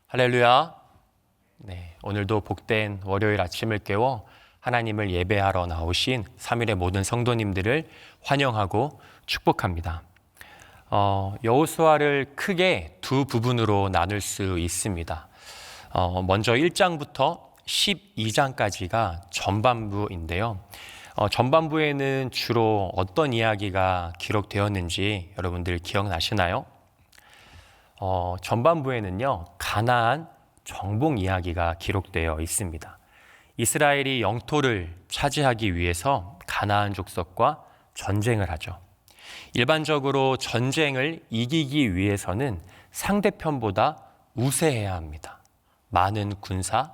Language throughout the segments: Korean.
할렐루야. 네, 오늘도 복된 월요일 아침을 깨워 하나님을 예배하러 나오신 3일의 모든 성도님들을 환영하고 축복합니다. 여호수아를 크게 두 부분으로 나눌 수 있습니다. 먼저 1장부터 12장까지가 전반부인데요. 전반부에는 주로 어떤 이야기가 기록되었는지 여러분들 기억나시나요? 전반부에는요, 가나안 정복 이야기가 기록되어 있습니다. 이스라엘이 영토를 차지하기 위해서 가나안 족속과 전쟁을 하죠. 일반적으로 전쟁을 이기기 위해서는 상대편보다 우세해야 합니다. 많은 군사,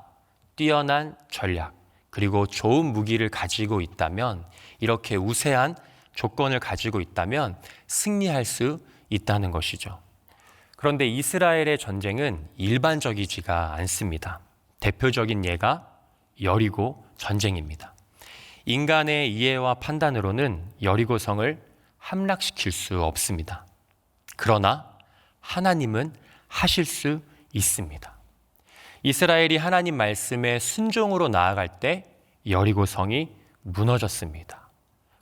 뛰어난 전략, 그리고 좋은 무기를 가지고 있다면, 이렇게 우세한 조건을 가지고 있다면 승리할 수 있다는 것이죠. 그런데 이스라엘의 전쟁은 일반적이지가 않습니다. 대표적인 예가 여리고 전쟁입니다. 인간의 이해와 판단으로는 여리고성을 함락시킬 수 없습니다. 그러나 하나님은 하실 수 있습니다. 이스라엘이 하나님 말씀에 순종으로 나아갈 때 여리고성이 무너졌습니다.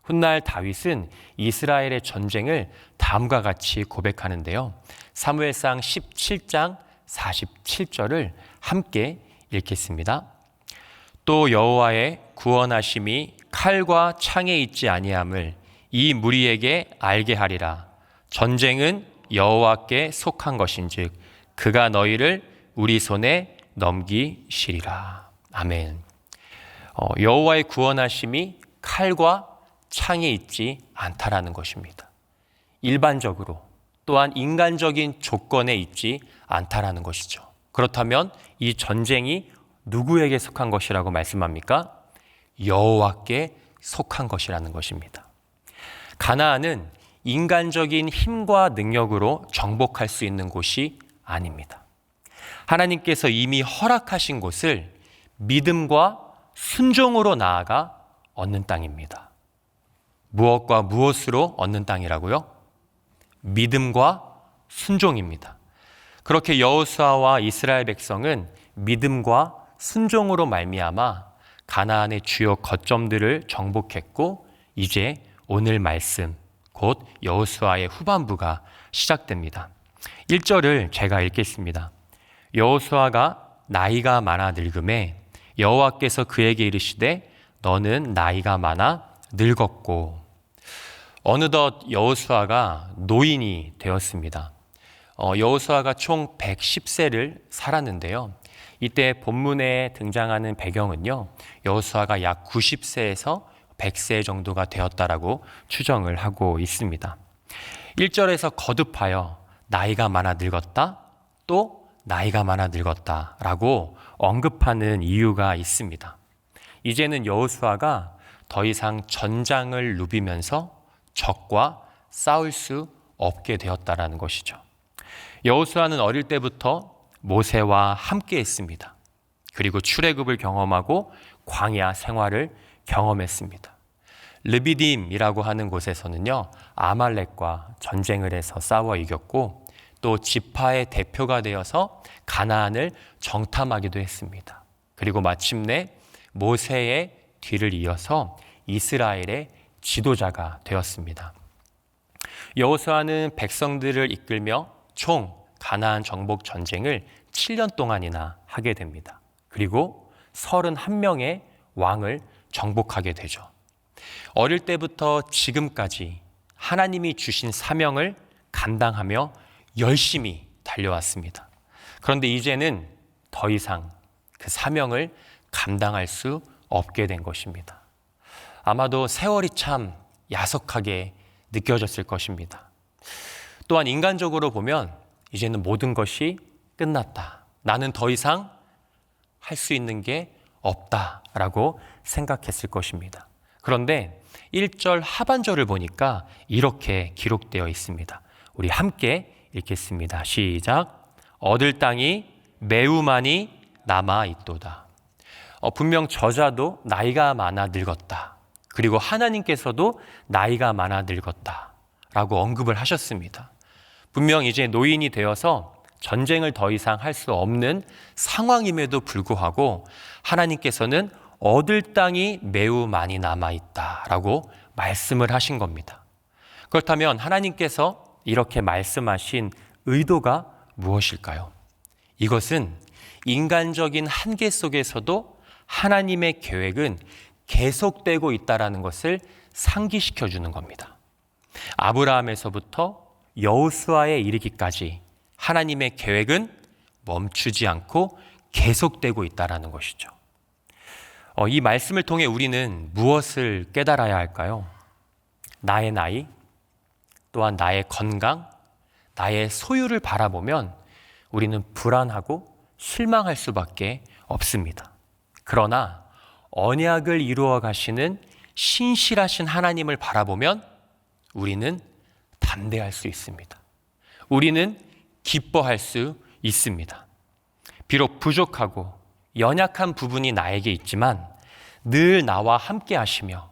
훗날 다윗은 이스라엘의 전쟁을 다음과 같이 고백하는데요. 사무엘상 17장 47절을 함께 읽겠습니다. 또 여호와의 구원하심이 칼과 창에 있지 아니함을 이 무리에게 알게 하리라. 전쟁은 여호와께 속한 것인즉 그가 너희를 우리 손에 넘기시리라. 아멘. 여호와의 구원하심이 칼과 창에 있지 않다라는 것입니다. 일반적으로 또한 인간적인 조건에 있지 않다라는 것이죠. 그렇다면 이 전쟁이 누구에게 속한 것이라고 말씀합니까? 여호와께 속한 것이라는 것입니다. 가나안은 인간적인 힘과 능력으로 정복할 수 있는 곳이 아닙니다. 하나님께서 이미 허락하신 곳을 믿음과 순종으로 나아가 얻는 땅입니다. 무엇과 무엇으로 얻는 땅이라고요? 믿음과 순종입니다. 그렇게 여호수아와 이스라엘 백성은 믿음과 순종으로 말미암아 가나안의 주요 거점들을 정복했고, 이제 오늘 말씀 곧 여호수아의 후반부가 시작됩니다. 1절을 제가 읽겠습니다. 여호수아가 나이가 많아 늙음에 여호와께서 그에게 이르시되 너는 나이가 많아 늙었고. 어느덧 여호수아가 노인이 되었습니다. 여호수아가 총 110세를 살았는데요. 이때 본문에 등장하는 배경은요, 여호수아가 약 90세에서 100세 정도가 되었다라고 추정을 하고 있습니다. 1절에서 거듭하여 나이가 많아 늙었다, 또 나이가 많아 늙었다라고 언급하는 이유가 있습니다. 이제는 여호수아가 더 이상 전장을 누비면서 적과 싸울 수 없게 되었다라는 것이죠. 여호수아는 어릴 때부터 모세와 함께 했습니다. 그리고 출애굽을 경험하고 광야 생활을 경험했습니다. 르비딤이라고 하는 곳에서는요, 아말렉과 전쟁을 해서 싸워 이겼고, 또 지파의 대표가 되어서 가나안을 정탐하기도 했습니다. 그리고 마침내 모세의 뒤를 이어서 이스라엘의 지도자가 되었습니다. 여호수아는 백성들을 이끌며 총 가나안 정복 전쟁을 7년 동안이나 하게 됩니다. 그리고 31명의 왕을 정복하게 되죠. 어릴 때부터 지금까지 하나님이 주신 사명을 감당하며 열심히 달려왔습니다. 그런데 이제는 더 이상 그 사명을 감당할 수 없게 된 것입니다. 아마도 세월이 참 야속하게 느껴졌을 것입니다. 또한 인간적으로 보면 이제는 모든 것이 끝났다. 나는 더 이상 할 수 있는 게 없다라고 생각했을 것입니다. 그런데 1절 하반절을 보니까 이렇게 기록되어 있습니다. 우리 함께 읽겠습니다. 시작. 얻을 땅이 매우 많이 남아 있도다. 분명 저자도 나이가 많아 늙었다. 그리고 하나님께서도 나이가 많아 늙었다 라고 언급을 하셨습니다. 분명 이제 노인이 되어서 전쟁을 더 이상 할 수 없는 상황임에도 불구하고 하나님께서는 얻을 땅이 매우 많이 남아있다라고 말씀을 하신 겁니다. 그렇다면 하나님께서 이렇게 말씀하신 의도가 무엇일까요? 이것은 인간적인 한계 속에서도 하나님의 계획은 계속되고 있다는 것을 상기시켜 주는 겁니다. 아브라함에서부터 여호수아에 이르기까지 하나님의 계획은 멈추지 않고 계속되고 있다는 것이죠. 이 말씀을 통해 우리는 무엇을 깨달아야 할까요? 나의 나이, 또한 나의 건강, 나의 소유를 바라보면 우리는 불안하고 실망할 수밖에 없습니다. 그러나 언약을 이루어 가시는 신실하신 하나님을 바라보면 우리는 담대할 수 있습니다. 우리는 기뻐할 수 있습니다. 비록 부족하고 연약한 부분이 나에게 있지만 늘 나와 함께 하시며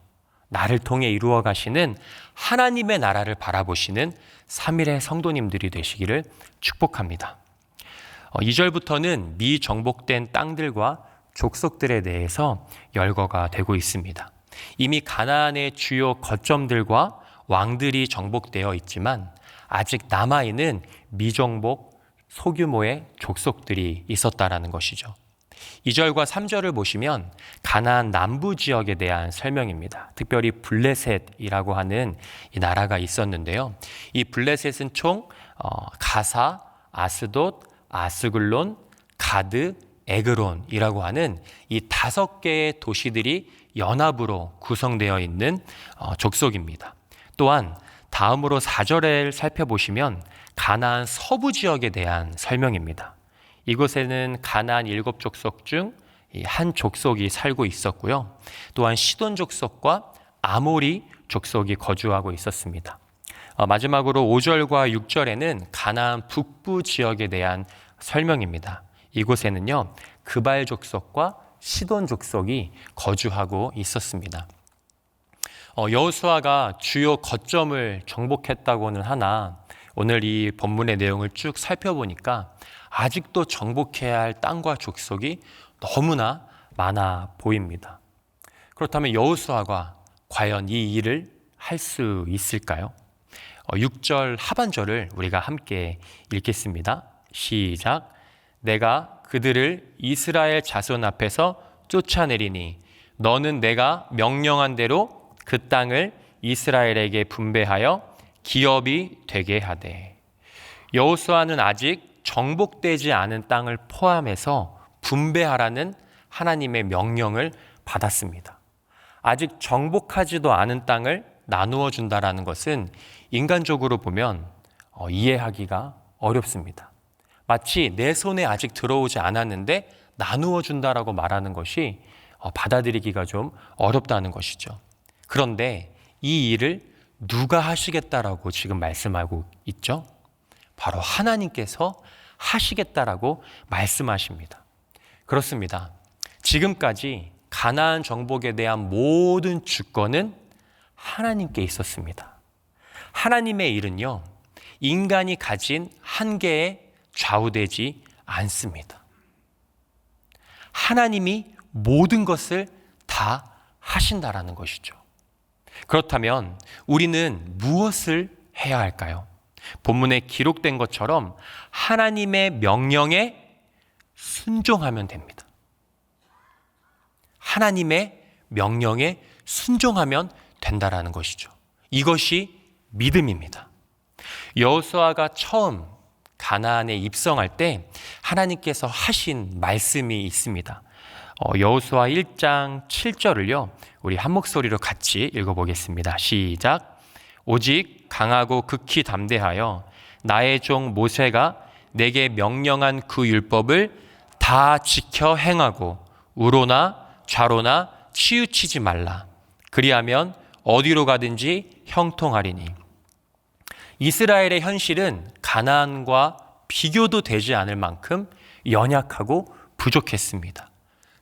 나를 통해 이루어 가시는 하나님의 나라를 바라보시는 3일의 성도님들이 되시기를 축복합니다. 2절부터는 미정복된 땅들과 족속들에 대해서 열거가 되고 있습니다. 이미 가나안의 주요 거점들과 왕들이 정복되어 있지만 아직 남아있는 미정복 소규모의 족속들이 있었다라는 것이죠. 2절과 3절을 보시면 가나안 남부 지역에 대한 설명입니다. 특별히 블레셋이라고 하는 이 나라가 있었는데요. 이 블레셋은 총 가사, 아스돗, 아스글론, 가드, 에그론이라고 하는 이 5개의 도시들이 연합으로 구성되어 있는 족속입니다. 또한 다음으로 4절을 살펴보시면 가나안 서부 지역에 대한 설명입니다. 이곳에는 가나안 7족속 중 한 족속이 살고 있었고요. 또한 시돈 족속과 아모리 족속이 거주하고 있었습니다. 마지막으로 5절과 6절에는 가나안 북부 지역에 대한 설명입니다. 이곳에는요, 그발 족속과 시돈 족속이 거주하고 있었습니다. 여호수아가 주요 거점을 정복했다고는 하나 오늘 이 본문의 내용을 쭉 살펴보니까 아직도 정복해야 할 땅과 족속이 너무나 많아 보입니다. 그렇다면 여호수아가 과연 이 일을 할 수 있을까요? 6절 하반절을 우리가 함께 읽겠습니다. 시작. 내가 그들을 이스라엘 자손 앞에서 쫓아내리니 너는 내가 명령한 대로 그 땅을 이스라엘에게 분배하여 기업이 되게 하되. 여호수아는 아직 정복되지 않은 땅을 포함해서 분배하라는 하나님의 명령을 받았습니다. 아직 정복하지도 않은 땅을 나누어 준다라는 것은 인간적으로 보면 이해하기가 어렵습니다. 마치 내 손에 아직 들어오지 않았는데 나누어 준다라고 말하는 것이 받아들이기가 좀 어렵다는 것이죠. 그런데 이 일을 누가 하시겠다라고 지금 말씀하고 있죠? 바로 하나님께서 하시겠다라고 말씀하십니다. 그렇습니다. 지금까지 가나안 정복에 대한 모든 주권은 하나님께 있었습니다. 하나님의 일은요, 인간이 가진 한계에 좌우되지 않습니다. 하나님이 모든 것을 다 하신다라는 것이죠. 그렇다면 우리는 무엇을 해야 할까요? 본문에 기록된 것처럼 하나님의 명령에 순종하면 됩니다. 하나님의 명령에 순종하면 된다라는 것이죠. 이것이 믿음입니다. 여호수아가 처음 가나안에 입성할 때 하나님께서 하신 말씀이 있습니다. 여호수아 1장 7절을요, 우리 한 목소리로 같이 읽어보겠습니다. 시작. 오직 강하고 극히 담대하여 나의 종 모세가 내게 명령한 그 율법을 다 지켜 행하고 우로나 좌로나 치우치지 말라. 그리하면 어디로 가든지 형통하리니. 이스라엘의 현실은 가나안과 비교도 되지 않을 만큼 연약하고 부족했습니다.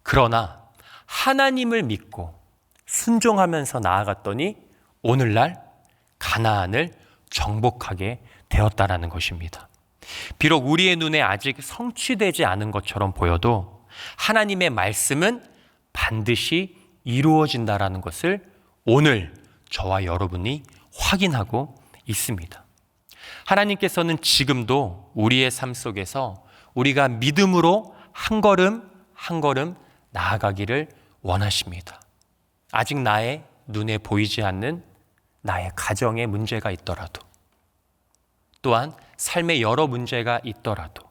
그러나 하나님을 믿고 순종하면서 나아갔더니 오늘날 가나안을 정복하게 되었다라는 것입니다. 비록 우리의 눈에 아직 성취되지 않은 것처럼 보여도 하나님의 말씀은 반드시 이루어진다라는 것을 오늘 저와 여러분이 확인하고 있습니다. 하나님께서는 지금도 우리의 삶 속에서 우리가 믿음으로 한 걸음 한 걸음 나아가기를 원하십니다. 아직 나의 눈에 보이지 않는 나의 가정에 문제가 있더라도, 또한 삶의 여러 문제가 있더라도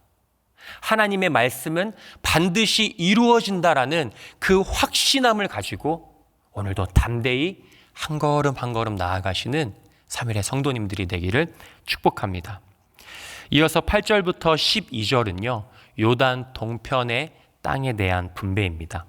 하나님의 말씀은 반드시 이루어진다라는 그 확신함을 가지고 오늘도 담대히 한 걸음 한 걸음 나아가시는 3일의 성도님들이 되기를 축복합니다. 이어서 8절부터 12절은요, 요단 동편의 땅에 대한 분배입니다.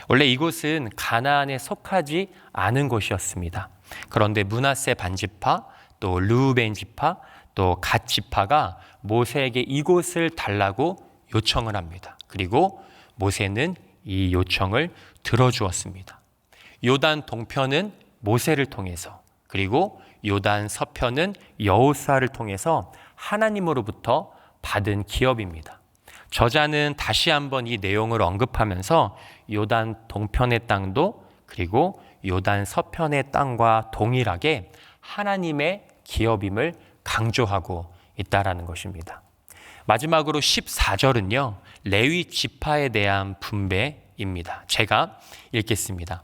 원래 이곳은 가나안에 속하지 않은 곳이었습니다. 그런데 므낫세 반지파, 또 르우벤 지파, 또 갓 지파가 모세에게 이곳을 달라고 요청을 합니다. 그리고 모세는 이 요청을 들어주었습니다. 요단 동편은 모세를 통해서, 그리고 요단 서편은 여호수아를 통해서 하나님으로부터 받은 기업입니다. 저자는 다시 한번 이 내용을 언급하면서 요단 동편의 땅도 그리고 요단 서편의 땅과 동일하게 하나님의 기업임을 강조하고 있다라는 것입니다. 마지막으로 14절은요, 레위 지파에 대한 분배입니다. 제가 읽겠습니다.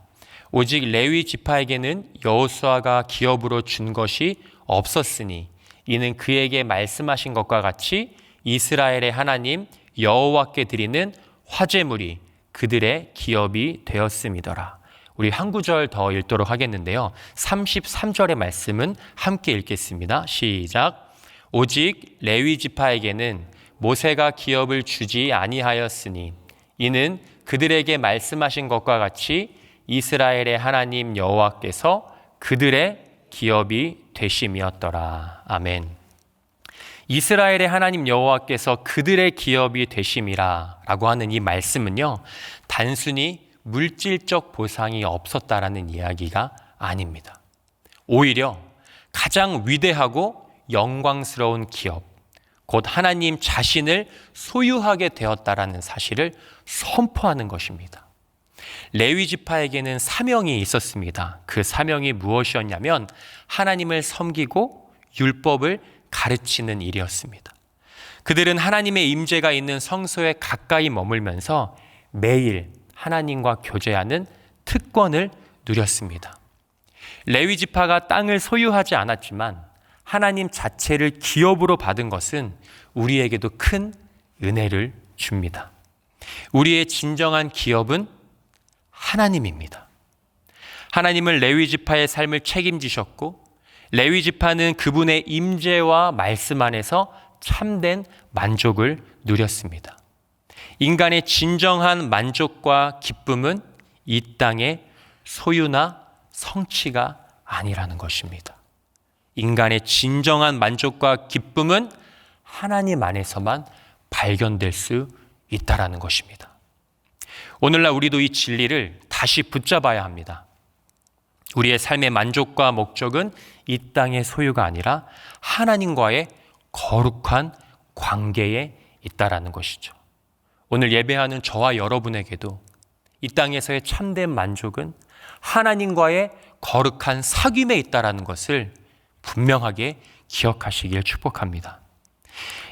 오직 레위 지파에게는 여호수아가 기업으로 준 것이 없었으니 이는 그에게 말씀하신 것과 같이 이스라엘의 하나님 여호와께 드리는 화제물이 그들의 기업이 되었음이더라. 우리 한 구절 더 읽도록 하겠는데요. 33절의 말씀은 함께 읽겠습니다. 시작. 오직 레위 지파에게는 모세가 기업을 주지 아니하였으니 이는 그들에게 말씀하신 것과 같이 이스라엘의 하나님 여호와께서 그들의 기업이 되심이었더라. 아멘. 이스라엘의 하나님 여호와께서 그들의 기업이 되심이라 라고 하는 이 말씀은요, 단순히 물질적 보상이 없었다라는 이야기가 아닙니다. 오히려 가장 위대하고 영광스러운 기업, 곧 하나님 자신을 소유하게 되었다라는 사실을 선포하는 것입니다. 레위 지파에게는 사명이 있었습니다. 그 사명이 무엇이었냐면 하나님을 섬기고 율법을 가르치는 일이었습니다. 그들은 하나님의 임재가 있는 성소에 가까이 머물면서 매일 하나님과 교제하는 특권을 누렸습니다. 레위 지파가 땅을 소유하지 않았지만 하나님 자체를 기업으로 받은 것은 우리에게도 큰 은혜를 줍니다. 우리의 진정한 기업은 하나님입니다. 하나님은 레위 지파의 삶을 책임지셨고 레위 지파는 그분의 임재와 말씀 안에서 참된 만족을 누렸습니다. 인간의 진정한 만족과 기쁨은 이 땅의 소유나 성취가 아니라는 것입니다. 인간의 진정한 만족과 기쁨은 하나님 안에서만 발견될 수 있다라는 것입니다. 오늘날 우리도 이 진리를 다시 붙잡아야 합니다. 우리의 삶의 만족과 목적은 이 땅의 소유가 아니라 하나님과의 거룩한 관계에 있다라는 것이죠. 오늘 예배하는 저와 여러분에게도 이 땅에서의 참된 만족은 하나님과의 거룩한 사귐에 있다라는 것을 분명하게 기억하시길 축복합니다.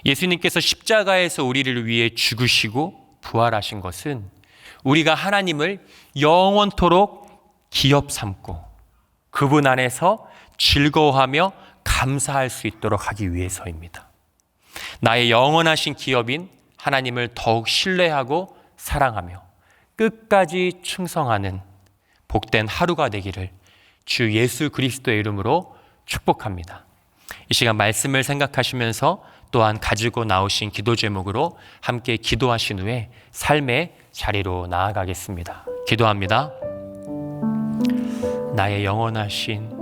예수님께서 십자가에서 우리를 위해 죽으시고 부활하신 것은 우리가 하나님을 영원토록 기업 삼고 그분 안에서 즐거워하며 감사할 수 있도록 하기 위해서입니다. 나의 영원하신 기업인 하나님을 더욱 신뢰하고 사랑하며 끝까지 충성하는 복된 하루가 되기를 주 예수 그리스도의 이름으로 축복합니다. 이 시간 말씀을 생각하시면서 또한 가지고 나오신 기도 제목으로 함께 기도하신 후에 삶의 자리로 나아가겠습니다. 기도합니다. 나의 영원하신